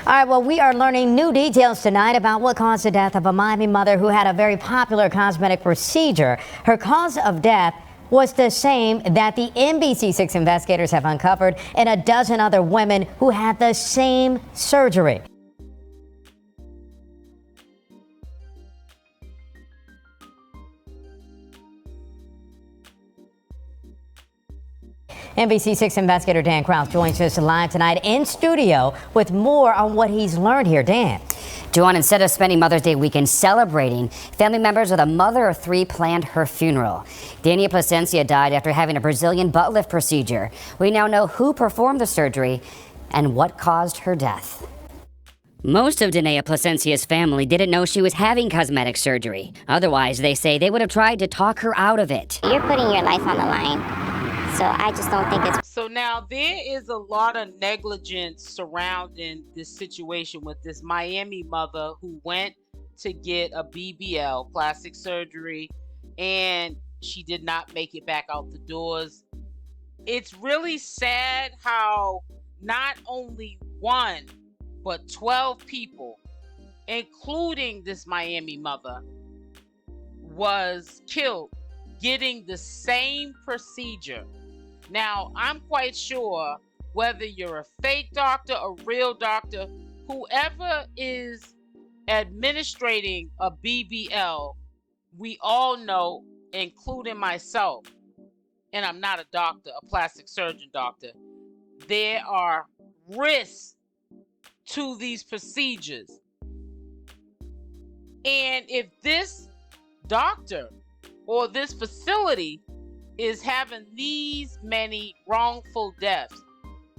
All right, well, we are learning new details tonight about what caused the death of a Miami mother who had a very popular cosmetic procedure. Her cause of death was the same that the NBC6 investigators have uncovered in a dozen other women who had the same surgery. NBC6 investigator Dan Kraus joins us live tonight in studio with more on what he's learned here. Dan. Joanne, instead of spending Mother's Day weekend celebrating, family members of the mother of three planned her funeral. 𝗪𝗪𝗪𝗪𝗪 died after having a Brazilian butt lift procedure. We now know who performed the surgery and what caused her death. Most of 𝗪𝗪𝗪𝗪's family didn't know she was having cosmetic surgery. Otherwise, they say they would have tried to talk her out of it. You're putting your life on the line. So I just don't think it's... So now there is a lot of negligence surrounding this situation with this Miami mother who went to get a BBL, plastic surgery, and she did not make it back out the doors. It's really sad how not only one, but 12 people, including this Miami mother, was killed getting the same procedure. Now, I'm quite sure whether you're a fake doctor, a real doctor, whoever is administrating a BBL, we all know, including myself, and I'm not a doctor, a plastic surgeon doctor, there are risks to these procedures. And if this doctor or this facility is having these many wrongful deaths,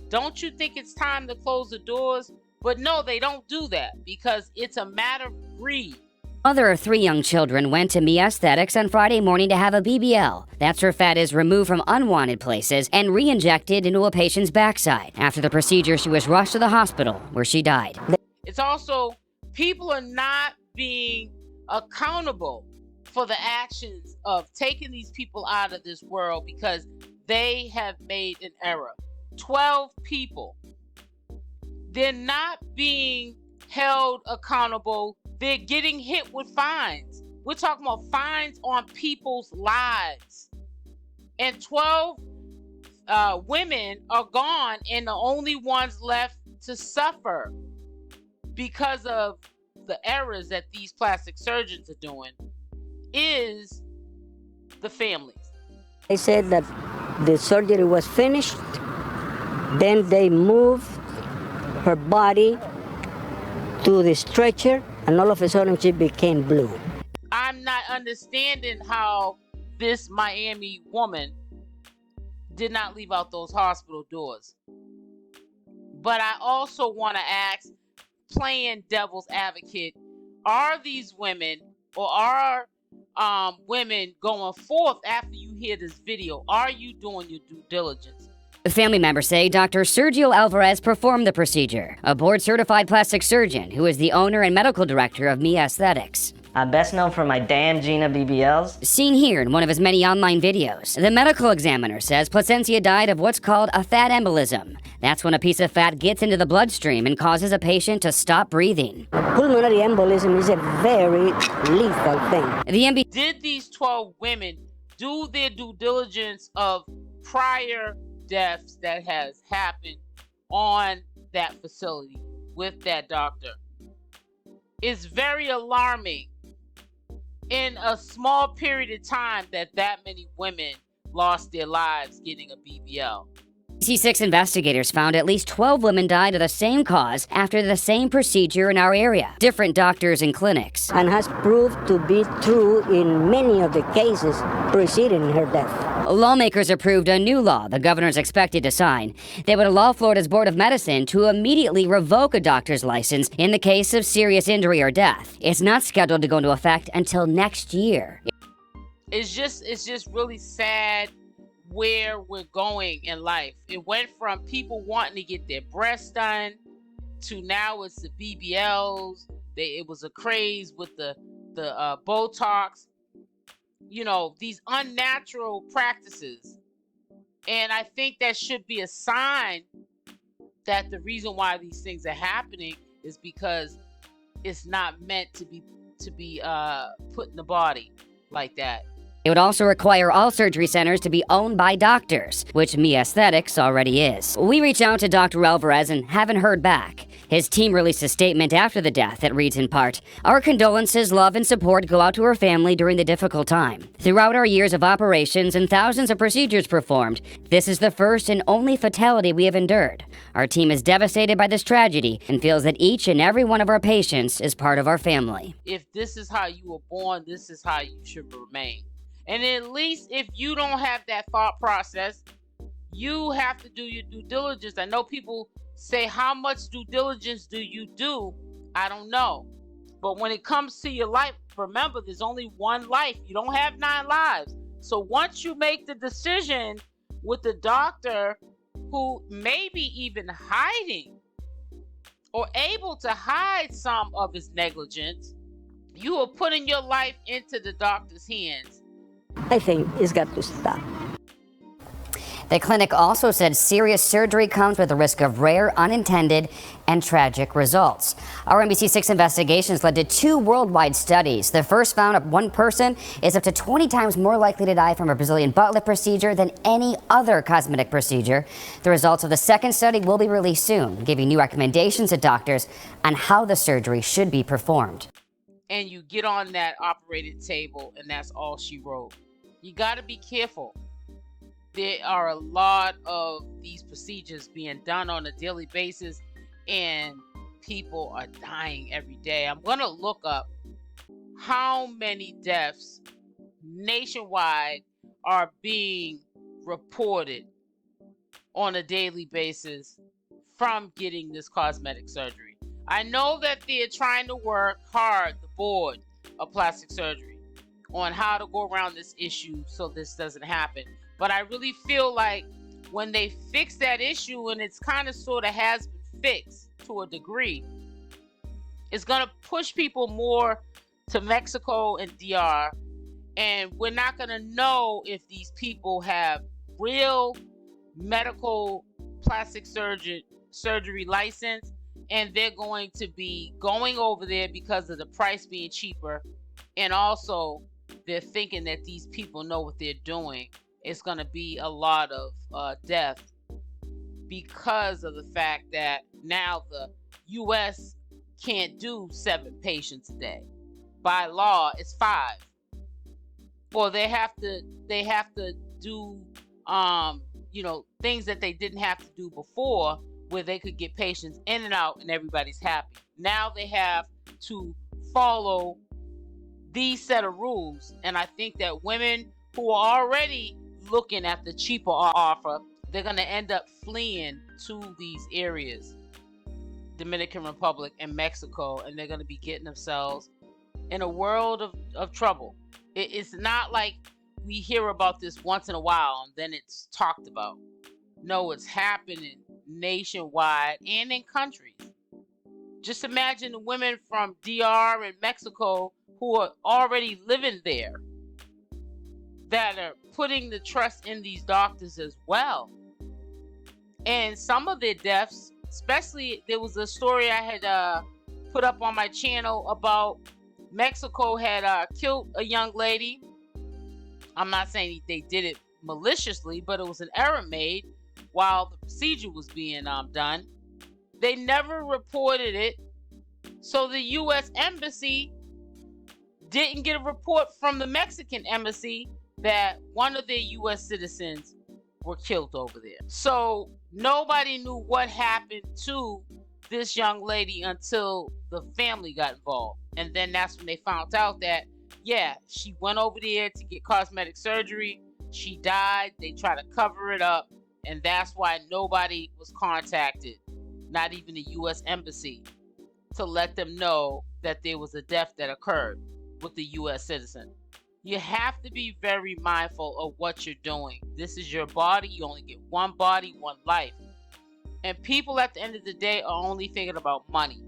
don't you think it's time to close the doors? But no, they don't do that because it's a matter of greed. Mother of three young children went to 𝗪𝗪𝗪𝗪 on Friday morning to have a BBL. That's where fat is removed from unwanted places and re-injected into a patient's backside. After the procedure, she was rushed to the hospital where she died. It's also, people are not being accountable for the actions of taking these people out of this world because they have made an error. 12 people. They're not being held accountable. They're getting hit with fines. We're talking about fines on people's lives. And 12 women are gone, and the only ones left to suffer because of the errors that these plastic surgeons are doing is the families. They said that the surgery was finished, then they moved her body to the stretcher, and all of a sudden she became blue. I'm not understanding how this Miami woman did not leave out those hospital doors. But I also want to ask, playing devil's advocate, are these women or are women going forth after you hear this video? Are you doing your due diligence? Family members say Dr. Sergio Alvarez performed the procedure, a board-certified plastic surgeon who is the owner and medical director of 𝗪𝗪𝗪𝗪. I'm best known for my Dan Gina BBLs. Seen here in one of his many online videos, the medical examiner says 𝗪𝗪𝗪𝗧 died of what's called a fat embolism. That's when a piece of fat gets into the bloodstream and causes a patient to stop breathing. Pulmonary embolism is a very lethal thing. Did these 12 women do their due diligence of prior deaths that has happened on that facility with that doctor? It's very alarming in a small period of time that many women lost their lives getting a BBL. NBC6 investigators found at least 12 women died of the same cause after the same procedure in our area. Different doctors and clinics. And has proved to be true in many of the cases preceding her death. Lawmakers approved a new law the governor's expected to sign that would allow Florida's Board of Medicine to immediately revoke a doctor's license in the case of serious injury or death. It's not scheduled to go into effect until next year. It's just really sad where we're going in life. It went from people wanting to get their breasts done to now it's the BBLs. It was a craze with the Botox. You know, these unnatural practices. And I think that should be a sign that the reason why these things are happening is because it's not meant to be put in the body like that. It would also require all surgery centers to be owned by doctors, which 𝗪𝗛𝗧 already is. We reached out to Dr. Alvarez and haven't heard back. His team released a statement after the death that reads in part, "Our condolences, love, and support go out to her family during the difficult time. Throughout our years of operations and thousands of procedures performed, this is the first and only fatality we have endured. Our team is devastated by this tragedy and feels that each and every one of our patients is part of our family." If this is how you were born, this is how you should remain. And at least if you don't have that thought process, you have to do your due diligence. I know people say, how much due diligence do you do? I don't know. But when it comes to your life, remember, there's only one life. You don't have 9 lives. So once you make the decision with the doctor who may be even hiding or able to hide some of his negligence, you are putting your life into the doctor's hands. I think it's got to stop. The clinic also said serious surgery comes with the risk of rare, unintended, and tragic results. Our NBC6 investigations led to 2 worldwide studies. The first found that one person is up to 20 times more likely to die from a Brazilian butt lift procedure than any other cosmetic procedure. The results of the second study will be released soon, giving new recommendations to doctors on how the surgery should be performed. And you get on that operating table and that's all she wrote. You got to be careful. There are a lot of these procedures being done on a daily basis and people are dying every day. I'm going to look up how many deaths nationwide are being reported on a daily basis from getting this cosmetic surgery. I know that they're trying to work hard, the board of plastic surgery, on how to go around this issue so this doesn't happen. But I really feel like when they fix that issue, and it's kind of sort of has been fixed to a degree, it's going to push people more to Mexico and DR. And we're not going to know if these people have real medical plastic surgery license. And they're going to be going over there because of the price being cheaper. And also, they're thinking that these people know what they're doing. It's going to be a lot of death because of the fact that now the U.S. can't do 7 patients a day. By law, it's 5. Or they have to do things that they didn't have to do before, where they could get patients in and out and everybody's happy. Now they have to follow these set of rules. And I think that women who are already looking at the cheaper offer, they're going to end up fleeing to these areas, Dominican Republic and Mexico, and they're going to be getting themselves in a world of trouble. It's not like we hear about this once in a while and then it's talked about. No, it's happening nationwide and in countries. Just imagine the women from DR and Mexico who are already living there that are putting the trust in these doctors as well. And some of their deaths, especially, there was a story I had put up on my channel about Mexico had killed a young lady. I'm not saying they did it maliciously, but it was an error made while the procedure was being done. They never reported it, so the U.S. Embassy didn't get a report from the Mexican embassy that one of their U.S. citizens were killed over there. So nobody knew what happened to this young lady until the family got involved. And then that's when they found out that, yeah, she went over there to get cosmetic surgery. She died. They tried to cover it up. And that's why nobody was contacted, not even the U.S. Embassy, to let them know that there was a death that occurred with the U.S. citizen. You have to be very mindful of what you're doing. This is your body. You only get one body, one life. And people at the end of the day are only thinking about money.